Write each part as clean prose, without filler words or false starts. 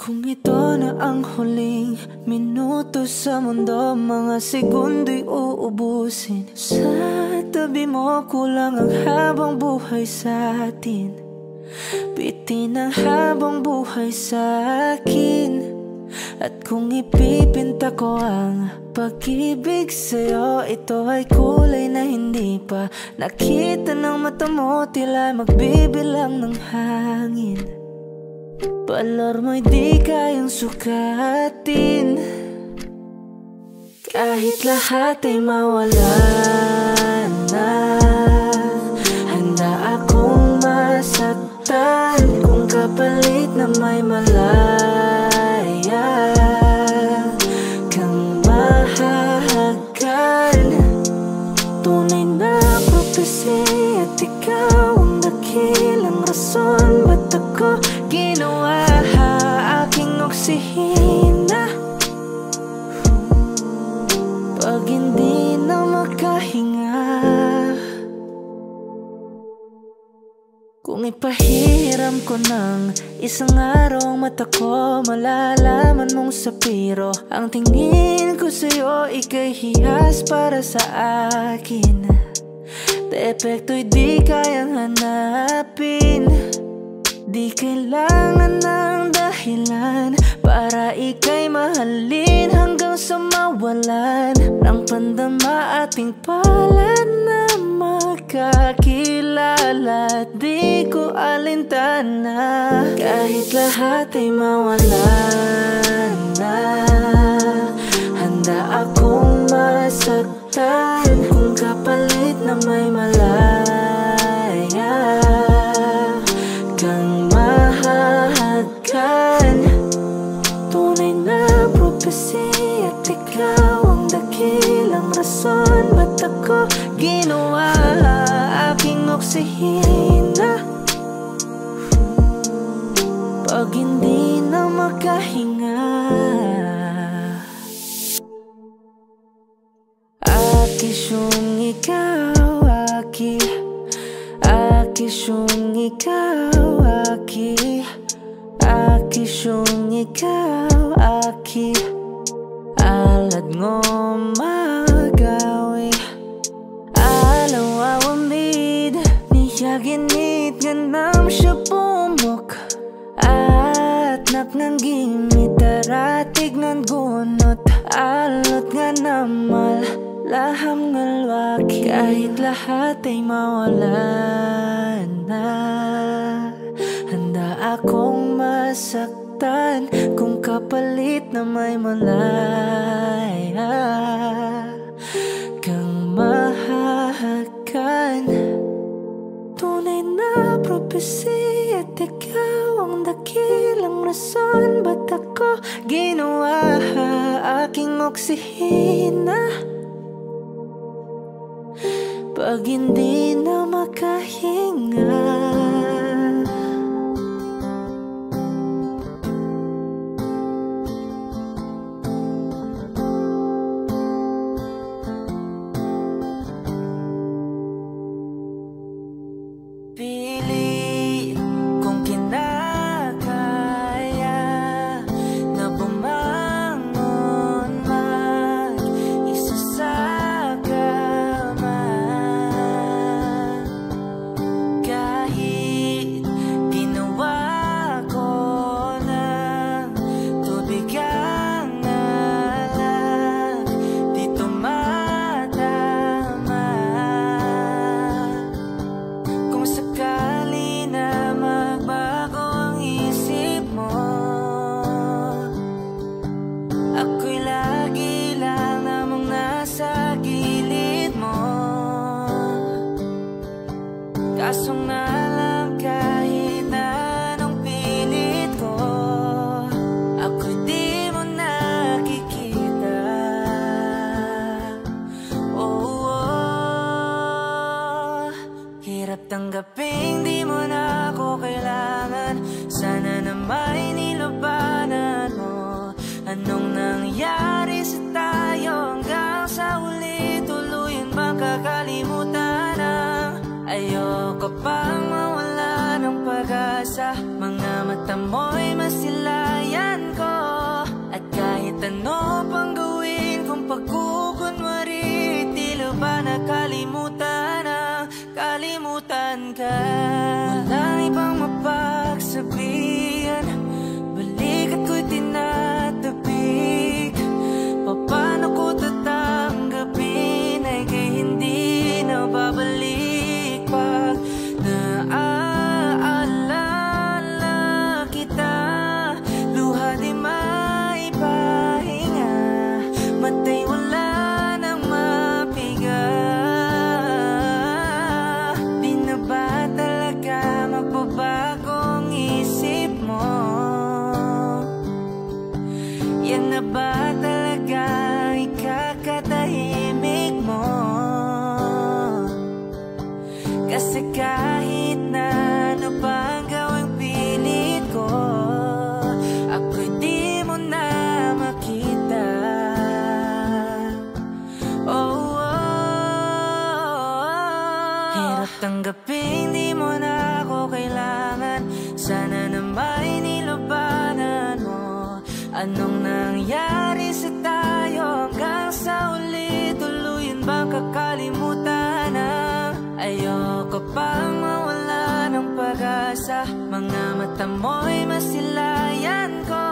Kung ito na ang huling minuto sa mundo, mga segundo'y uubusin. Sa tabi mo kulang ang habang buhay sa atin. Bitin ang habang buhay sa akin. At kung ipipinta ko ang pag-ibig sa'yo, ito ay kulay na hindi pa nakita ng mata mo, tila magbibilang ng hangin. Balor mo'y di kayang sukatin. Kahit lahat ay mawala na, handa akong masaktan kung kapalit na may malaya kang mahahagan. Tunay na prophecy at ikaw ang dakilang rason ba't ako ginawa aking oksihina. Pag hindi na makahinga, kung ipahiram ko ng isang araw ang mata ko, malalaman mong sapiro ang tingin ko sa'yo, ika'y hiyas para sa akin. Depekto'y di kayang hanapin. Di kailangan ng dahilan para ika'y mahalin hanggang sa mawalan ng pandama ating palad na magkakilala. Di ko alintana kahit lahat ay mawalan na, handa akong masaktan kung kapalit na may malaya kang mahahagan. Tunay na prophecy at ikaw ang dakilang rason ba't ako ginawa aking oksihina. Pag hindi na makahinga, akisyong ikaw, akisyong ikaw, akisyong ikaw, alad ngo magawi alaw awamid niyaginit ganam siya pumok at naknanggimit taratig ng gunot alot nga namal laham ngalwaki. Kahit lahat ay mawala na, handa akong masaktan kung kapalit na may malaya kang mahahagan. Tunay na prophecy at ikaw ang dakilang rason ba't ako ginawa aking oksihina. Pag hindi na makahinga, pili kung kinakaya na bumangon mag-isa sa kama. ano pang gawin kung pagkukunwari? Tila ba nakalimutan na kalimutan ka? Walang ibang mapagsabihan, balik at ko'y tinatabik. Paano ko tatanggapin ay kay hindi na babalik? Pag naaalala kita, luha di maipahinga, matay wala nang mapiga. Di na ba talaga magbabagong isip mo? Yan na ba talaga ikakatahimik mo? Kasi kahit na ano pang gawing pilit ko, ako'y di mo na makita. Oh, hirap tanggapin di mo na ako kailangan. Sana na may nilabanan mo. Anong nangyari sa tayo hanggang sa uli? Tuluyan bang kakalimutan na? Ayoko pang mawala ng pag-asa. Mga mata mo'y masilayan ko.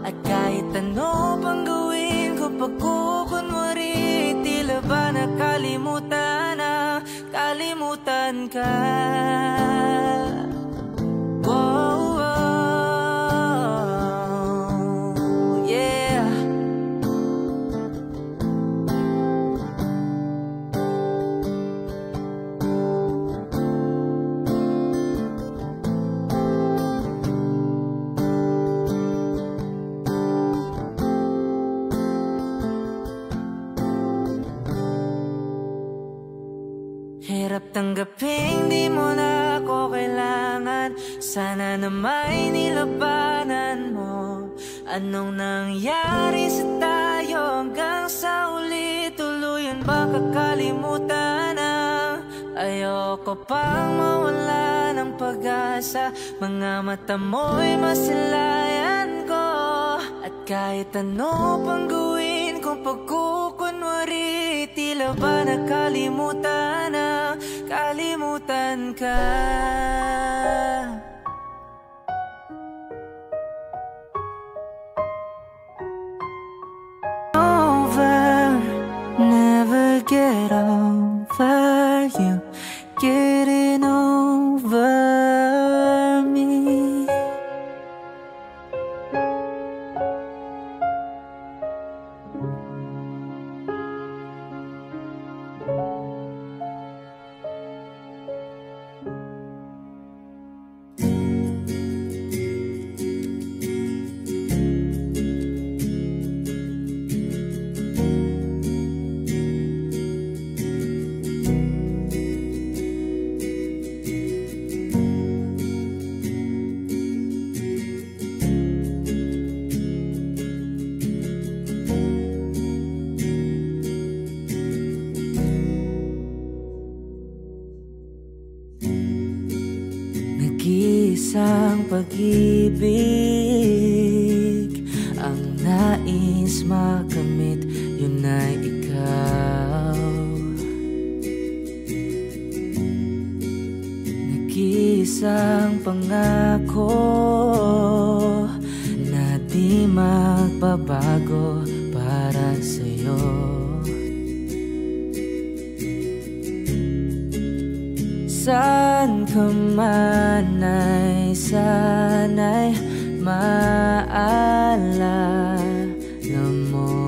At kahit ano pang gawin ko pagkukunwari, tila ba nakalimutan na kalimutan ka? Whoa, whoa, yeah. Hirap tanggapin di mo na ako kailangan. Sana na may nilabanan mo. Anong nangyari sa tayo hanggang sa uli? Tuluyan ba kakalimutan na? Ayoko pang mawala ng pag-asa. Mga mata mo'y masilayan ko. At kahit ano pang gawin kung pagkukunwari, tila ba nakalimutan na kalimutan ka? Over, never get over you, getting over me. Nag-iisang pag-ibig ang nais makamit, yun ay ikaw. Nag-iisang pangako na di magbabago para sa'yo. Saan ka man ay sana'y maalala mo.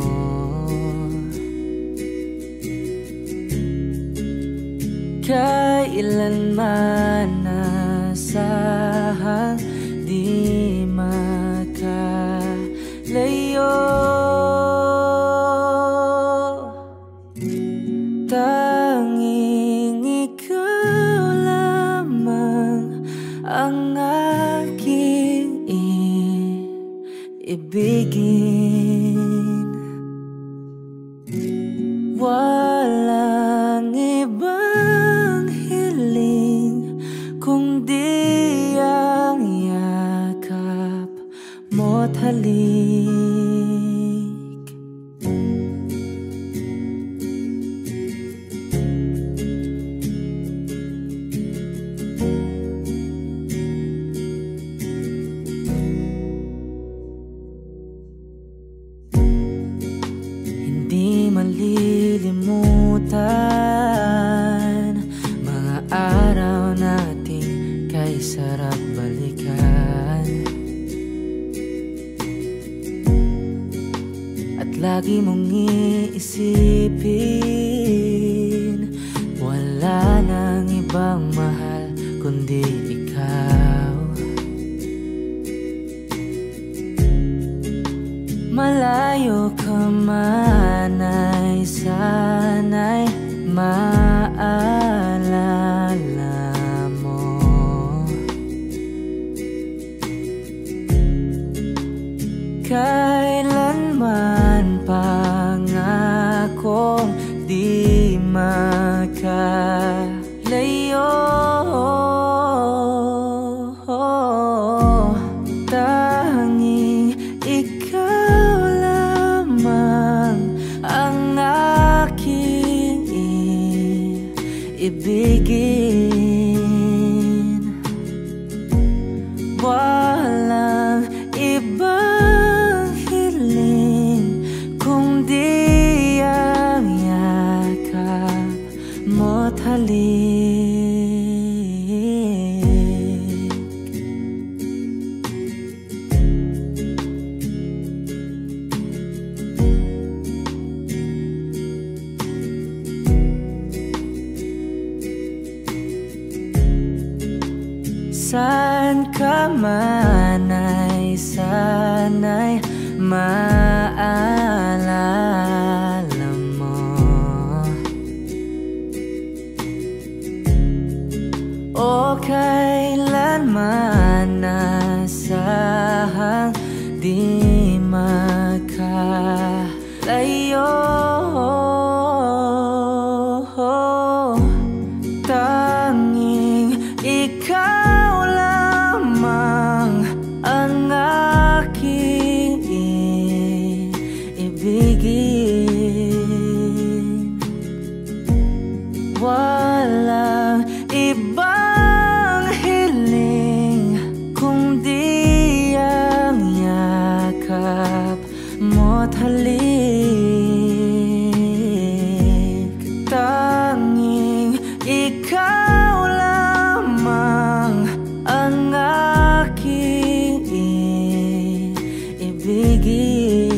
Kailanman nasahang di makalayo. Tanging ikaw lamang ang aking ibigin. Walang ibang hiling kundi ang yakap mo't halik. malilimutan. Mga araw natin kay sarap balikan. At lagi mong iisipin, wala nang ibang mahal kundi ikaw. Malayo ka man ay sana'y maalala mo. Kailanman pangakong di makalayo. Tanging ikaw lamang ang aking ibigin. Walang ibang hiling kundi ang yakap mo't halik. Saan ka man ay sana'y maalala mo. O kailanman nasahang di makalayo. Tanging ikaw lamang ang aking ibigin. Walang ibang hiling kundi ang yakap mo't halik. Tanging ikaw lamang ang aking ibigin.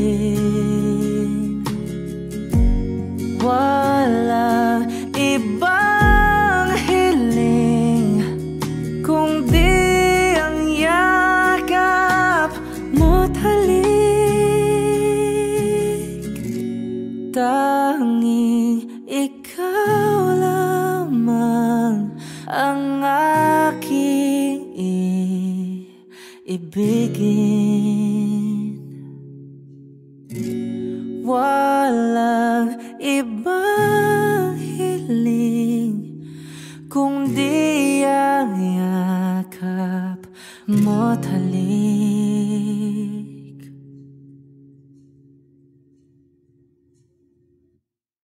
Walang ibang hiling kundi ang yakap mo't halik. Tanging ikaw lamang ang aking ibigin. Walang iba